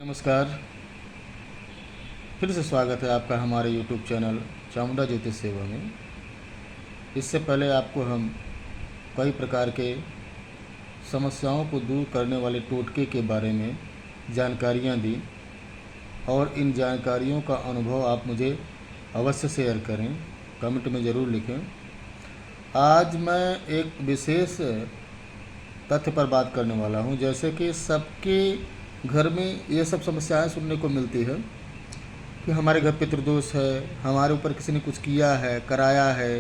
नमस्कार। फिर से स्वागत है आपका हमारे YouTube चैनल चामुंडा ज्योतिष सेवा में। इससे पहले आपको हम कई प्रकार के समस्याओं को दूर करने वाले टोटके के बारे में जानकारियाँ दी और इन जानकारियों का अनुभव आप मुझे अवश्य शेयर करें, कमेंट में ज़रूर लिखें। आज मैं एक विशेष तथ्य पर बात करने वाला हूँ। जैसे कि सबके घर में ये सब समस्याएं सुनने को मिलती है कि हमारे घर पितृदोष है, हमारे ऊपर किसी ने कुछ किया है, कराया है,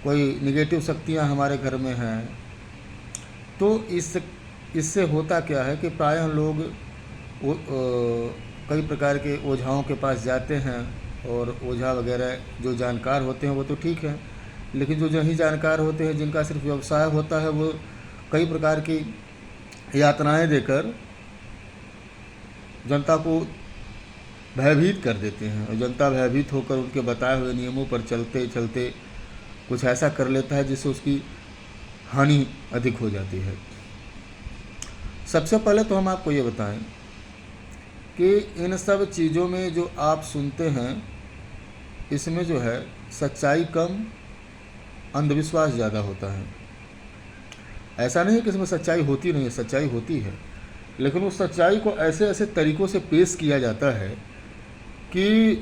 कोई निगेटिव शक्तियां हमारे घर में हैं। तो इससे होता क्या है कि प्रायः लोग कई प्रकार के ओझाओं के पास जाते हैं और ओझा वगैरह जो जानकार होते हैं वो तो ठीक है, लेकिन जो नहीं जानकार होते हैं, जिनका सिर्फ व्यवसाय होता है, वो कई प्रकार की यातनाएं देकर जनता को भयभीत कर देते हैं और जनता भयभीत होकर उनके बताए हुए नियमों पर चलते चलते कुछ ऐसा कर लेता है जिससे उसकी हानि अधिक हो जाती है। सबसे पहले तो हम आपको ये बताएं कि इन सब चीज़ों में जो आप सुनते हैं, इसमें जो है सच्चाई कम, अंधविश्वास ज़्यादा होता है। ऐसा नहीं है कि इसमें सच्चाई होती नहीं है, सच्चाई होती है, लेकिन उस सच्चाई को ऐसे ऐसे तरीक़ों से पेश किया जाता है कि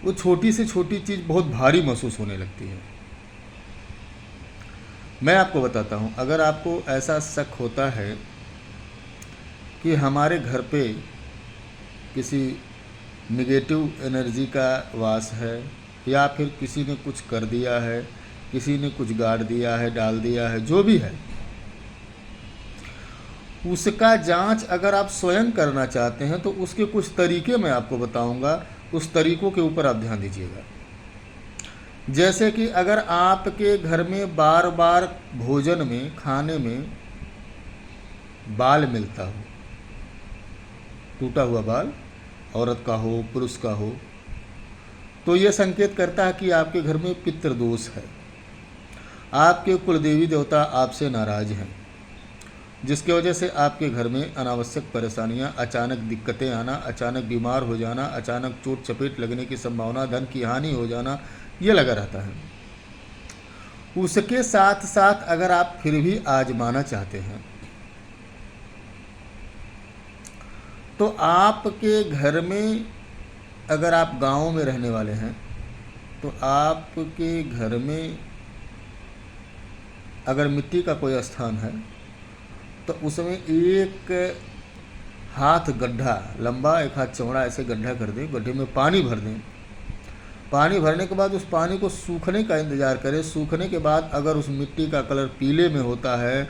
वो छोटी से छोटी चीज़ बहुत भारी महसूस होने लगती है। मैं आपको बताता हूँ, अगर आपको ऐसा शक होता है कि हमारे घर पे किसी निगेटिव एनर्जी का वास है या फिर किसी ने कुछ कर दिया है, किसी ने कुछ गाड़ दिया है, डाल दिया है, जो भी है, उसका जांच अगर आप स्वयं करना चाहते हैं तो उसके कुछ तरीके मैं आपको बताऊंगा। उस तरीकों के ऊपर आप ध्यान दीजिएगा। जैसे कि अगर आपके घर में बार बार भोजन में, खाने में बाल मिलता हो, टूटा हुआ बाल, औरत का हो, पुरुष का हो, तो यह संकेत करता है कि आपके घर में पितृदोष है। आपके कुलदेवी देवता आपसे नाराज हैं, जिसकी वजह से आपके घर में अनावश्यक परेशानियां, अचानक दिक्कतें आना, अचानक बीमार हो जाना, अचानक चोट चपेट लगने की संभावना, धन की हानि हो जाना, ये लगा रहता है। उसके साथ साथ अगर आप फिर भी आजमाना चाहते हैं तो आपके घर में, अगर आप गांव में रहने वाले हैं तो आपके घर में अगर मिट्टी का कोई स्थान है तो उसमें एक हाथ गड्ढा लंबा, एक हाथ चौड़ा ऐसे गड्ढा कर दें, गड्ढे में पानी भर दें। पानी भरने के बाद उस पानी को सूखने का इंतज़ार करें। सूखने के बाद अगर उस मिट्टी का कलर पीले में होता है,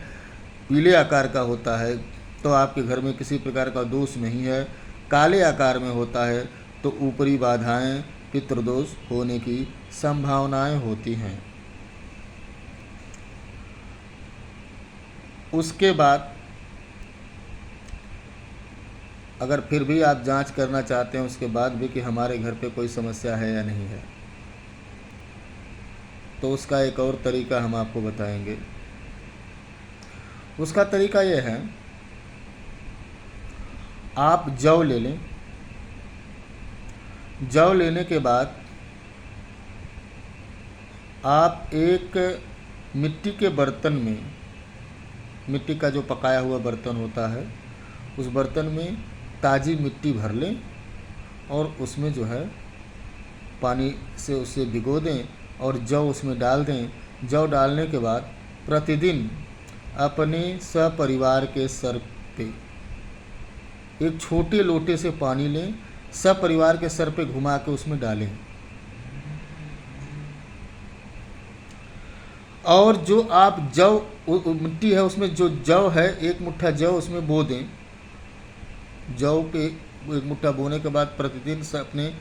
पीले आकार का होता है, तो आपके घर में किसी प्रकार का दोष नहीं है। काले आकार में होता है तो ऊपरी बाधाएं, पितृदोष होने की संभावनाएं होती हैं। उसके बाद अगर फिर भी आप जांच करना चाहते हैं उसके बाद भी कि हमारे घर पे कोई समस्या है या नहीं है, तो उसका एक और तरीका हम आपको बताएंगे। उसका तरीका यह है, आप जौ ले लें। जौ लेने के बाद आप एक मिट्टी के बर्तन में, मिट्टी का जो पकाया हुआ बर्तन होता है, उस बर्तन में ताज़ी मिट्टी भर लें और उसमें जो है पानी से उसे भिगो दें और जौ उसमें डाल दें। जौ डालने के बाद प्रतिदिन अपने सपरिवार के सर पे एक छोटे लोटे से पानी लें, सपरिवार के सर पे घुमा के उसमें डालें और जो आप जौ मिट्टी है उसमें जो जौ है, एक मुट्ठा जौ उसमें बो दें। जौ पे एक मुट्ठा बोने के बाद प्रतिदिन अपने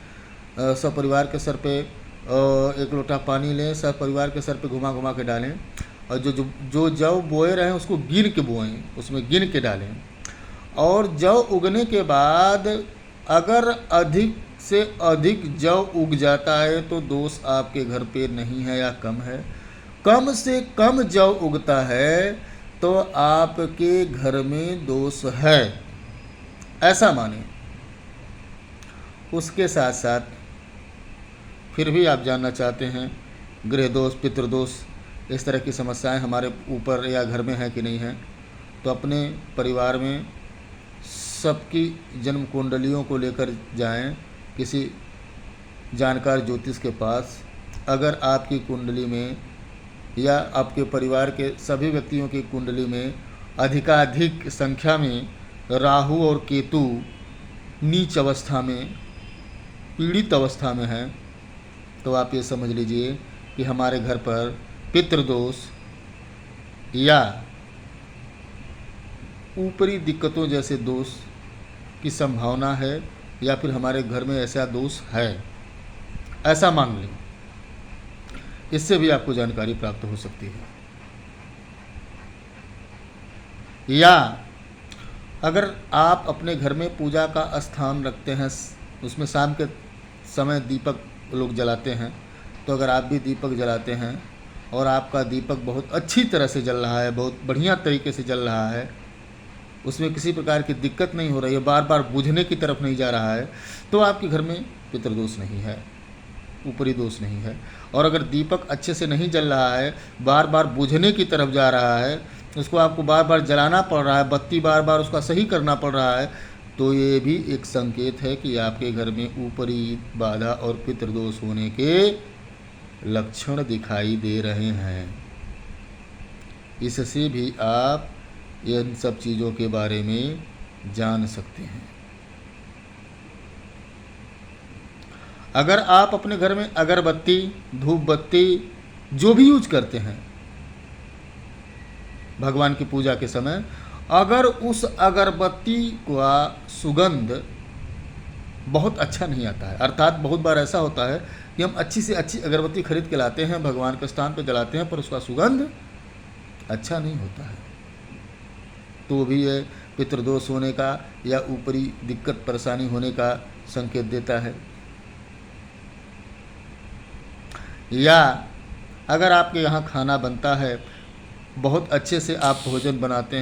सपरिवार के सर पे एक लोटा पानी लें, सपरिवार के सर पे घुमा घुमा के डालें और जो जौ बोए रहे हैं उसको गिन के बोएं, उसमें गिन के डालें। और जौ उगने के बाद अगर अधिक से अधिक जौ उग जाता है तो दोष आपके घर पे नहीं है या कम है। कम से कम जौ उगता है तो आपके घर में दोष है। ऐसा माने। उसके साथ साथ फिर भी आप जानना चाहते हैं गृह दोष, पितृदोष, इस तरह की समस्याएं हमारे ऊपर या घर में हैं कि नहीं हैं, तो अपने परिवार में सबकी जन्म कुंडलियों को लेकर जाएं किसी जानकार ज्योतिष के पास। अगर आपकी कुंडली में या आपके परिवार के सभी व्यक्तियों की कुंडली में अधिकाधिक संख्या में राहु और केतु नीच अवस्था में, पीड़ित अवस्था में हैं, तो आप ये समझ लीजिए कि हमारे घर पर पितृदोष या ऊपरी दिक्कतों जैसे दोष की संभावना है, या फिर हमारे घर में ऐसा दोष है, ऐसा मान लें। इससे भी आपको जानकारी प्राप्त हो सकती है। या अगर आप अपने घर में पूजा का स्थान रखते हैं, उसमें शाम के समय दीपक लोग जलाते हैं, तो अगर आप भी दीपक जलाते हैं और आपका दीपक बहुत अच्छी तरह से जल रहा है, बहुत बढ़िया तरीके से जल रहा है, उसमें किसी प्रकार की दिक्कत नहीं हो रही है, बार बार बुझने की तरफ नहीं जा रहा है, तो आपके घर में पितृदोष नहीं है, ऊपरी दोष नहीं है। और अगर दीपक अच्छे से नहीं जल रहा है, बार बार बुझने की तरफ जा रहा है, उसको आपको बार बार जलाना पड़ रहा है, बत्ती बार बार उसका सही करना पड़ रहा है, तो ये भी एक संकेत है कि आपके घर में ऊपरी बाधा और पितृदोष होने के लक्षण दिखाई दे रहे हैं। इससे भी आप इन सब चीज़ों के बारे में जान सकते हैं। अगर आप अपने घर में अगरबत्ती, धूप बत्ती जो भी यूज करते हैं भगवान की पूजा के समय, अगर उस अगरबत्ती का सुगंध बहुत अच्छा नहीं आता है, अर्थात बहुत बार ऐसा होता है कि हम अच्छी से अच्छी अगरबत्ती खरीद के लाते हैं, भगवान के स्थान पर जलाते हैं, पर उसका सुगंध अच्छा नहीं होता है, तो भी ये पितृदोष होने का या ऊपरी दिक्कत परेशानी होने का संकेत देता है। या अगर आपके यहाँ खाना बनता है, बहुत अच्छे से आप भोजन बनाते हैं,